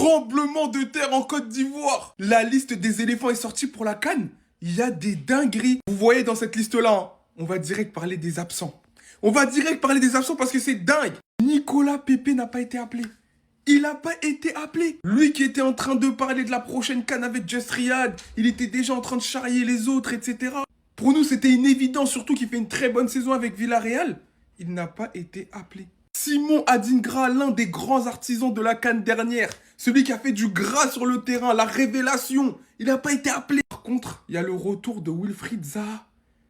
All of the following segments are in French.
Tremblement de terre en Côte d'Ivoire. La liste des éléphants est sortie pour la CAN. Il y a des dingueries. Vous voyez dans cette liste-là, hein, on va direct parler des absents. On va direct parler des absents parce que c'est dingue. Nicolas Pepe n'a pas été appelé. Il n'a pas été appelé. Lui qui était en train de parler de la prochaine CAN avec Just Riyad, il était déjà en train de charrier les autres, etc. Pour nous, c'était une évidence, surtout qu'il fait une très bonne saison avec Villarreal. Il n'a pas été appelé. Simon Adingra, l'un des grands artisans de la CAN dernière, celui qui a fait du gras sur le terrain, la révélation, il n'a pas été appelé. Par contre, il y a le retour de Wilfried Zaha.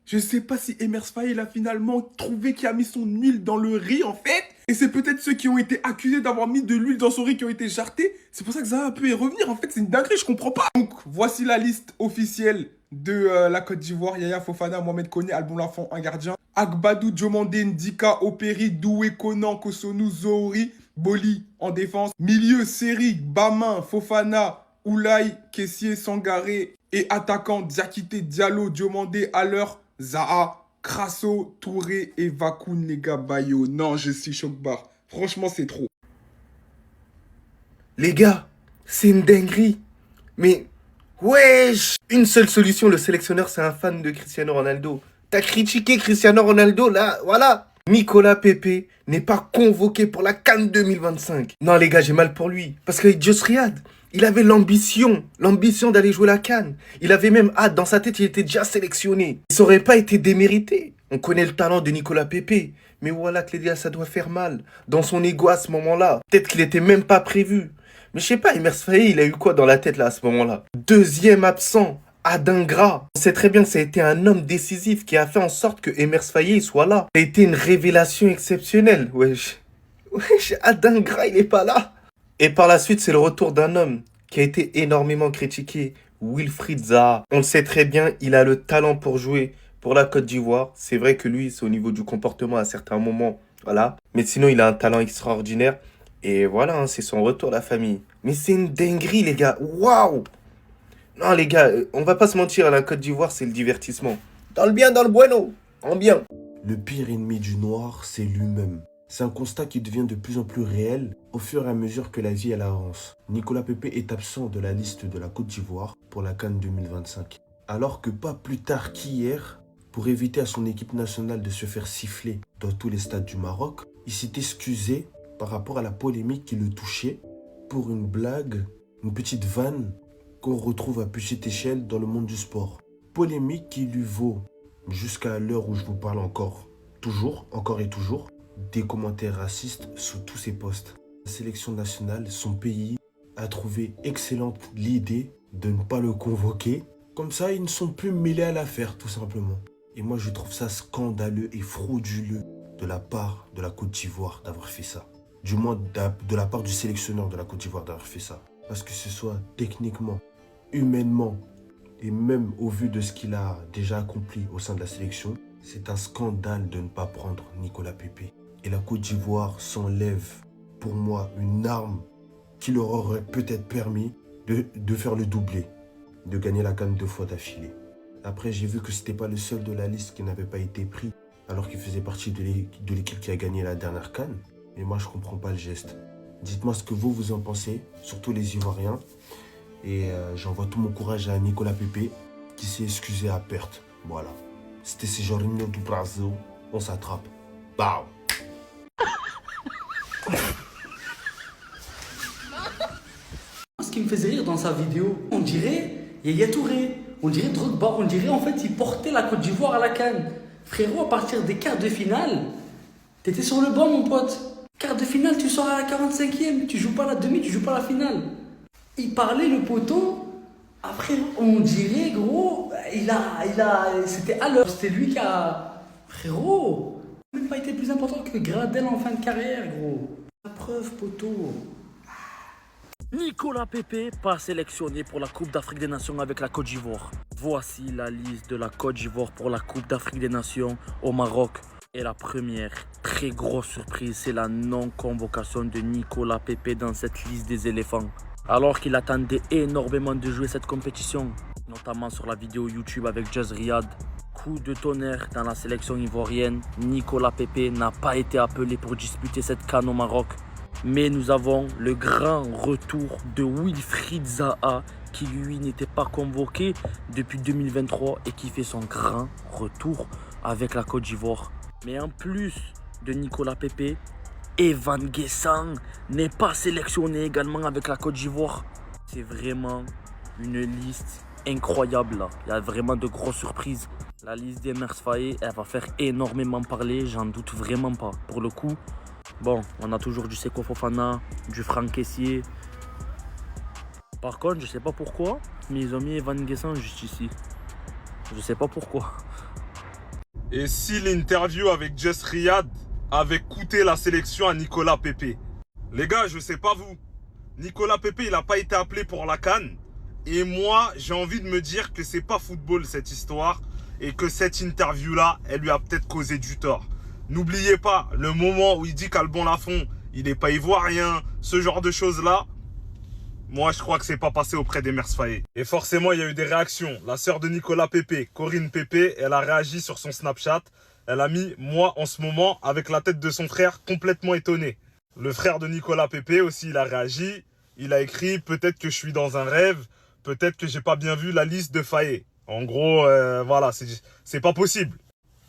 Je ne sais pas si Emers Faé a finalement trouvé qui a mis son huile dans le riz en fait. Et c'est peut-être ceux qui ont été accusés d'avoir mis de l'huile dans son riz qui ont été jartés. C'est pour ça que Zaha a pu y revenir. En fait, c'est une dinguerie, je comprends pas. Donc, voici la liste officielle de la Côte d'Ivoire. Yaya Fofana, Mohamed Koné, Albon Lafont, un gardien. Agbadou, Diomandé, Ndika, Operi, Doué, Konan, Kosonu, Zohori, Boli en défense. Milieu, Seri, Bamin, Fofana, Oulay, Kessié, Sangaré. Et attaquant, Diakité, Diallo, Diomandé, Haller, Zaha, Crasso, Touré et Vakoun, les gars, Bayo. Non, je suis choc-barre. Franchement, c'est trop. Les gars, c'est une dinguerie. Mais, wesh, une seule solution, le sélectionneur, c'est un fan de Cristiano Ronaldo. T'as critiqué Cristiano Ronaldo, là, voilà. Nicolas Pepe n'est pas convoqué pour la CAN 2025. Non, les gars, j'ai mal pour lui. Parce que Just Riyad, il avait l'ambition d'aller jouer la CAN. Il avait même hâte, dans sa tête, il était déjà sélectionné. Ça aurait pas été démérité. On connaît le talent de Nicolas Pepe. Mais voilà que les gars, ça doit faire mal. Dans son ego à ce moment-là. Peut-être qu'il était même pas prévu. Mais je sais pas, Emers Faé, il a eu quoi dans la tête là à ce moment-là? Deuxième absent, Adingra. On sait très bien que ça a été un homme décisif qui a fait en sorte que Emers Faé soit là. Ça a été une révélation exceptionnelle. Wesh, Adingra, il est pas là. Et par la suite, c'est le retour d'un homme qui a été énormément critiqué, Wilfried Zaha. On le sait très bien, il a le talent pour jouer pour la Côte d'Ivoire. C'est vrai que lui, c'est au niveau du comportement à certains moments, voilà. Mais sinon, il a un talent extraordinaire. Et voilà, hein, c'est son retour, la famille. Mais c'est une dinguerie, les gars. Waouh! Non, les gars, on va pas se mentir, la Côte d'Ivoire, c'est le divertissement. Dans le bien, dans le bueno, en bien. Le pire ennemi du noir, c'est lui-même. C'est un constat qui devient de plus en plus réel au fur et à mesure que la vie elle avance. Nicolas Pepe est absent de la liste de la Côte d'Ivoire pour la CAN 2025. Alors que pas plus tard qu'hier, pour éviter à son équipe nationale de se faire siffler dans tous les stades du Maroc, il s'est excusé par rapport à la polémique qui le touchait pour une blague, une petite vanne qu'on retrouve à petite échelle dans le monde du sport. Polémique qui lui vaut, jusqu'à l'heure où je vous parle encore et toujours, des commentaires racistes sous tous ses posts. La sélection nationale, son pays, a trouvé excellente l'idée de ne pas le convoquer. Comme ça, ils ne sont plus mêlés à l'affaire, tout simplement. Et moi, je trouve ça scandaleux et frauduleux de la part de la Côte d'Ivoire d'avoir fait ça. Du moins, de la part du sélectionneur de la Côte d'Ivoire d'avoir fait ça. Parce que ce soit techniquement, humainement, et même au vu de ce qu'il a déjà accompli au sein de la sélection, c'est un scandale de ne pas prendre Nicolas Pepe. Et la Côte d'Ivoire s'enlève, pour moi, une arme qui leur aurait peut-être permis de faire le doublé, de gagner la CAN 2 fois d'affilée. Après, j'ai vu que c'était pas le seul de la liste qui n'avait pas été pris, alors qu'il faisait partie de l'équipe qui a gagné la dernière CAN. Mais moi, je comprends pas le geste. Dites-moi ce que vous en pensez, surtout les Ivoiriens. Et j'envoie tout mon courage à Nicolas Pepe, qui s'est excusé à perte. Voilà. C'était ces Jorginho du Brasil. On s'attrape. Bam! Ce qui me faisait rire dans sa vidéo, on dirait Yaya Touré, on dirait Drogba, on dirait en fait il portait la Côte d'Ivoire à la CAN. Frérot, à partir des quarts de finale, t'étais sur le banc mon pote. Quart de finale, tu sors à la 45e, tu joues pas la demi, tu joues pas la finale. Il parlait le poteau, après on dirait gros, c'était à l'heure, c'était lui qui a... Frérot, il n'a même pas été plus important que Gradel en fin de carrière gros. La preuve poteau. Nicolas Pepe, pas sélectionné pour la Coupe d'Afrique des Nations avec la Côte d'Ivoire. Voici la liste de la Côte d'Ivoire pour la Coupe d'Afrique des Nations au Maroc. Et la première très grosse surprise, c'est la non-convocation de Nicolas Pepe dans cette liste des éléphants. Alors qu'il attendait énormément de jouer cette compétition, notamment sur la vidéo YouTube avec Just Riyad. Coup de tonnerre dans la sélection ivoirienne, Nicolas Pepe n'a pas été appelé pour disputer cette CAN au Maroc. Mais nous avons le grand retour de Wilfried Zaha qui lui n'était pas convoqué depuis 2023 et qui fait son grand retour avec la Côte d'Ivoire. Mais en plus de Nicolas Pepe, Evan Guessant n'est pas sélectionné également avec la Côte d'Ivoire. C'est vraiment une liste incroyable là. Il y a vraiment de grosses surprises. La liste d'Emers Faé, elle va faire énormément parler, j'en doute vraiment pas. Pour le coup, bon, on a toujours du Seko Fofana, du Franck Kessié. Par contre, je sais pas pourquoi, mais ils ont mis Evan Guessant juste ici. Je sais pas pourquoi. Et si l'interview avec Just Riyad avait coûté la sélection à Nicolas Pepe? Les gars, je sais pas vous. Nicolas Pepe, il n'a pas été appelé pour la CAN. Et moi, j'ai envie de me dire que c'est pas football cette histoire. Et que cette interview-là, elle lui a peut-être causé du tort. N'oubliez pas, le moment où il dit qu'Alban Lafont, il n'est pas ivoirien, ce genre de choses-là, moi, je crois que c'est pas passé auprès d'Emers Faé. Et forcément, il y a eu des réactions. La sœur de Nicolas Pepe, Corinne Pepe, elle a réagi sur son Snapchat. Elle a mis « moi, en ce moment », avec la tête de son frère, complètement étonné. Le frère de Nicolas Pepe aussi, il a réagi. Il a écrit « peut-être que je suis dans un rêve, peut-être que j'ai pas bien vu la liste de Faé ». En gros, voilà, c'est pas possible.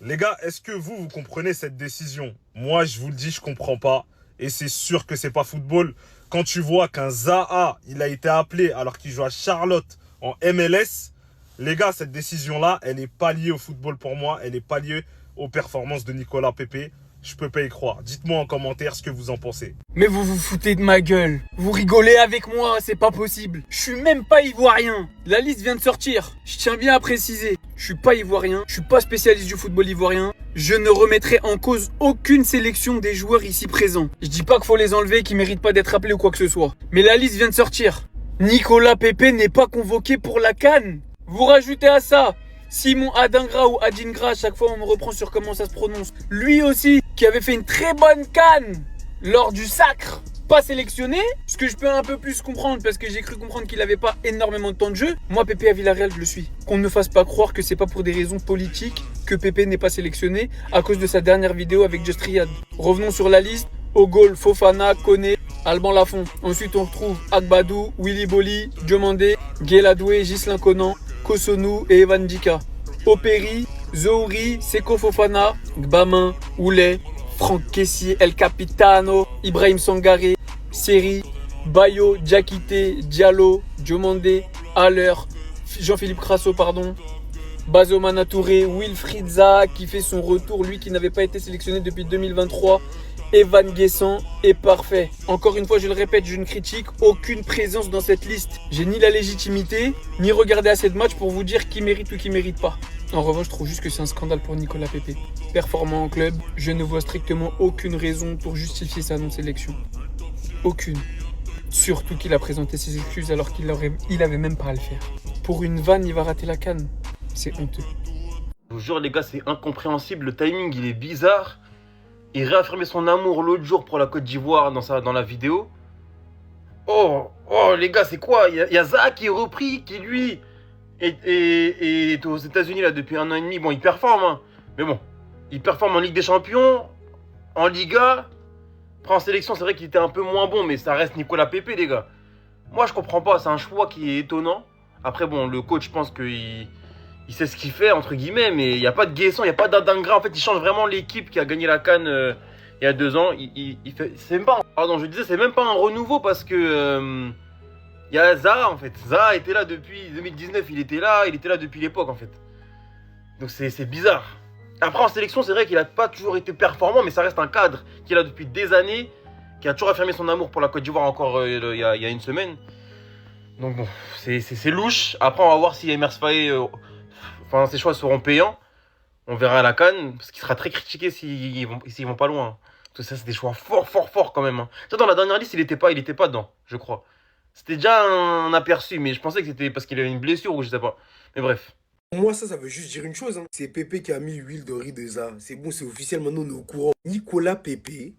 Les gars, est-ce que vous comprenez cette décision? Moi, je vous le dis, je comprends pas. Et c'est sûr que c'est pas football. Quand tu vois qu'un Zaha, il a été appelé alors qu'il joue à Charlotte en MLS, les gars, cette décision-là, elle n'est pas liée au football pour moi. Elle n'est pas liée aux performances de Nicolas Pepe. Je peux pas y croire. Dites-moi en commentaire ce que vous en pensez. Mais vous vous foutez de ma gueule. Vous rigolez avec moi, c'est pas possible. Je suis même pas ivoirien. La liste vient de sortir. Je tiens bien à préciser. Je suis pas ivoirien. Je suis pas spécialiste du football ivoirien. Je ne remettrai en cause aucune sélection des joueurs ici présents. Je dis pas qu'il faut les enlever, qu'ils méritent pas d'être appelés ou quoi que ce soit. Mais la liste vient de sortir. Nicolas Pepe n'est pas convoqué pour la CAN. Vous rajoutez à ça Simon Adingra ou Adingra, à chaque fois on me reprend sur comment ça se prononce. Lui aussi, qui avait fait une très bonne CAN lors du sacre, pas sélectionné. Ce que je peux un peu plus comprendre, parce que j'ai cru comprendre qu'il avait pas énormément de temps de jeu. Moi, Pepe à Villarreal, je le suis. Qu'on ne me fasse pas croire que c'est pas pour des raisons politiques que Pepe n'est pas sélectionné à cause de sa dernière vidéo avec Just Riyad. Revenons sur la liste. Au goal, Fofana, Koné, Alban Lafont. Ensuite, on retrouve Agbadou, Willy Boli, Diomandé, Guéladoué, Ghislain Conan, Kosonou et Evan Dika. Operi, Zouri, Seko Fofana, Gbamin, Oulé, Franck Kessié, El Capitano, Ibrahim Sangaré, Seri, Bayo, Diakité, Diallo, Diomandé, Haller, Jean-Philippe Crasso, Bazomana Touré, Wilfried Zaha qui fait son retour, lui qui n'avait pas été sélectionné depuis 2023. Evan Guessant est parfait. Encore une fois, je le répète, je ne critique aucune présence dans cette liste. J'ai ni la légitimité, ni regardé assez de matchs pour vous dire qui mérite ou qui mérite pas. En revanche, je trouve juste que c'est un scandale pour Nicolas Pepe. Performant en club, je ne vois strictement aucune raison pour justifier sa non-sélection. Aucune. Surtout qu'il a présenté ses excuses alors qu'il avait même pas à le faire. Pour une vanne, il va rater la CAN. C'est honteux. Je vous jure les gars, c'est incompréhensible, le timing il est bizarre. Il réaffirmait son amour l'autre jour pour la Côte d'Ivoire dans la vidéo. Oh les gars, c'est quoi? Il y a Zaha qui est repris, qui lui est aux États-Unis là depuis 1 an et demi. Bon, il performe, hein. Mais bon, il performe en Ligue des Champions, en Liga. Après en sélection, c'est vrai qu'il était un peu moins bon, mais ça reste Nicolas Pepe, les gars. Moi, je comprends pas, c'est un choix qui est étonnant. Après, bon, le coach, je pense qu'il sait ce qu'il fait, entre guillemets, mais il n'y a pas de Guessant, il n'y a pas d'Adingra. En fait, il change vraiment l'équipe qui a gagné la CAN il y a 2 ans. C'est même pas, c'est même pas un renouveau parce que il y a Zaha, en fait. Zaha était là depuis 2019, il était là depuis l'époque, en fait. Donc c'est bizarre. Après, en sélection, c'est vrai qu'il n'a pas toujours été performant, mais ça reste un cadre qui est là depuis des années, qui a toujours affirmé son amour pour la Côte d'Ivoire encore il y a 1 semaine. Donc bon, c'est louche. Après, on va voir si Emers Faé, ses choix seront payants. On verra à la CAN, parce qu'il sera très critiqué s'ils vont pas loin. Tout ça, c'est des choix fort quand même. Ça, dans la dernière liste, il était pas dedans, je crois. C'était déjà un aperçu, mais je pensais que c'était parce qu'il avait une blessure ou je sais pas. Mais bref. Pour moi, ça veut juste dire une chose. C'est Pepe qui a mis huile de riz de Zaha. C'est bon, c'est officiel, maintenant on est au courant. Nicolas Pepe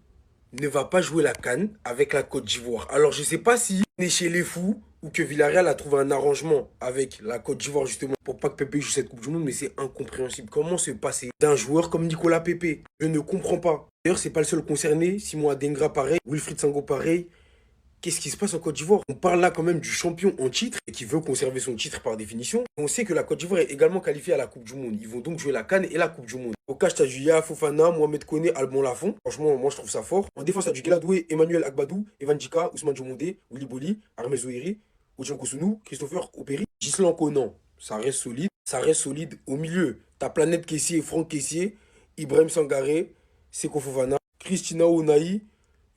ne va pas jouer la CAN avec la Côte d'Ivoire. Alors, je sais pas si on est chez les fous ou que Villarreal a trouvé un arrangement avec la Côte d'Ivoire justement pour pas que Pépé joue cette Coupe du Monde, mais c'est incompréhensible. Comment se passer d'un joueur comme Nicolas Pépé? Je ne comprends pas. D'ailleurs, c'est pas le seul concerné. Simon Adengra pareil, Wilfried Sango pareil. Qu'est-ce qui se passe en Côte d'Ivoire? On parle là quand même du champion en titre et qui veut conserver son titre par définition. On sait que la Côte d'Ivoire est également qualifiée à la Coupe du Monde. Ils vont donc jouer la CAN et la Coupe du Monde. Au cash, t'as du Yaya Fofana, Mohamed Koné, Albon Lafont. Franchement, moi je trouve ça fort. En défense, t'as du Gueladoué, Emmanuel Agbadou, Evan Djika, Ousmane Djomondé, Willy Boli, Armel Zohiri, Ocean Kosunu, Christopher Operi, Gislan Conan. Ça reste solide. Ça reste solide. Au milieu, t'as Planète Kessier, Franck Kessier, Ibrahim Sangaré, Seko Fofana, Christina Ounahi,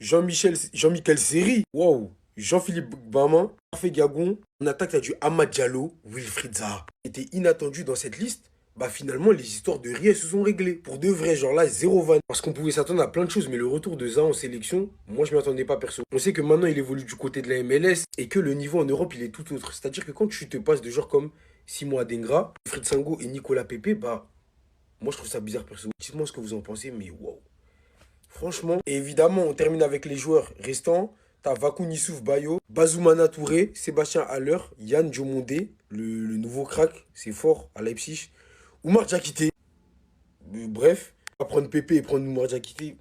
Jean-Michel Seri. Waouh! Jean-Philippe Baman, Parfait Gagon. En attaque, t'as du Amad Diallo, Wilfried Zaha. Était inattendu dans cette liste. Bah finalement, les histoires de Ries se sont réglées. Pour de vrai, genre là, zéro van. Parce qu'on pouvait s'attendre à plein de choses, mais le retour de Zaha en sélection, moi je m'y attendais pas perso. On sait que maintenant il évolue du côté de la MLS et que le niveau en Europe il est tout autre. C'est-à-dire que quand tu te passes de joueurs comme Simon Adengra, Fred Sango et Nicolas Pépé, bah moi je trouve ça bizarre perso. Dites-moi ce que vous en pensez, mais waouh. Franchement, et évidemment, on termine avec les joueurs restants. T'as Vakoun Issouf Bayo, Bazoumana Touré, Sébastien Haller, Yann Diomondé, le nouveau crack, c'est fort à Leipzig. Oumar Diakité. Bref, on va prendre Pépé et prendre Oumar Diakité.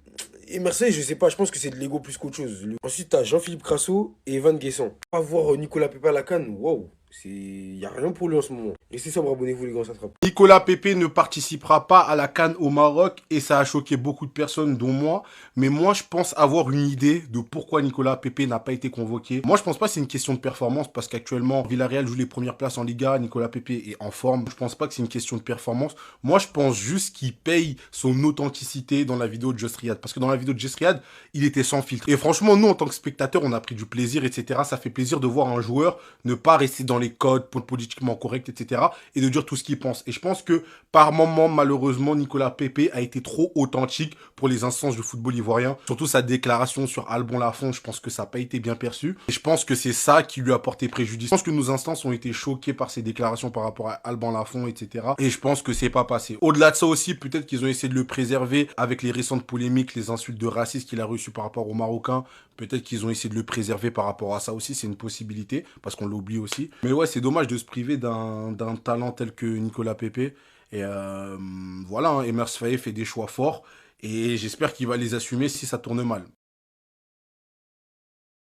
Et Marseille, je sais pas, je pense que c'est de l'ego plus qu'autre chose. Ensuite, t'as Jean-Philippe Crasso et Evan Guessant. Pas voir Nicolas Pépé à la CAN, waouh. Il n'y a rien pour lui en ce moment. Restez sobre, abonnez-vous les gars, ça sera. Nicolas Pépé ne participera pas à la CAN au Maroc et ça a choqué beaucoup de personnes, dont moi. Mais moi, je pense avoir une idée de pourquoi Nicolas Pépé n'a pas été convoqué. Moi, je pense pas que c'est une question de performance parce qu'actuellement, Villarreal joue les premières places en Liga. Nicolas Pépé est en forme. Je pense pas que c'est une question de performance. Moi, je pense juste qu'il paye son authenticité dans la vidéo de Just Riyad. Parce que dans la vidéo de Just Riyad, il était sans filtre. Et franchement, nous, en tant que spectateurs, on a pris du plaisir, etc. Ça fait plaisir de voir un joueur ne pas rester dans les codes politiquement corrects, etc. et de dire tout ce qu'il pense. Et je pense que par moment, malheureusement, Nicolas Pépé a été trop authentique pour les instances du football ivoirien. Surtout sa déclaration sur Albon Lafont, je pense que ça n'a pas été bien perçu. Et je pense que c'est ça qui lui a porté préjudice. Je pense que nos instances ont été choquées par ses déclarations par rapport à Albon Lafont, etc. Et je pense que c'est pas passé. Au-delà de ça aussi, peut-être qu'ils ont essayé de le préserver avec les récentes polémiques, les insultes de racisme qu'il a reçues par rapport aux Marocains. Peut-être qu'ils ont essayé de le préserver par rapport à ça aussi, c'est une possibilité, parce qu'on l'oublie aussi. Mais ouais, c'est dommage de se priver d'un talent tel que Nicolas Pépé. Et voilà, Emers Faé fait des choix forts, et j'espère qu'il va les assumer si ça tourne mal.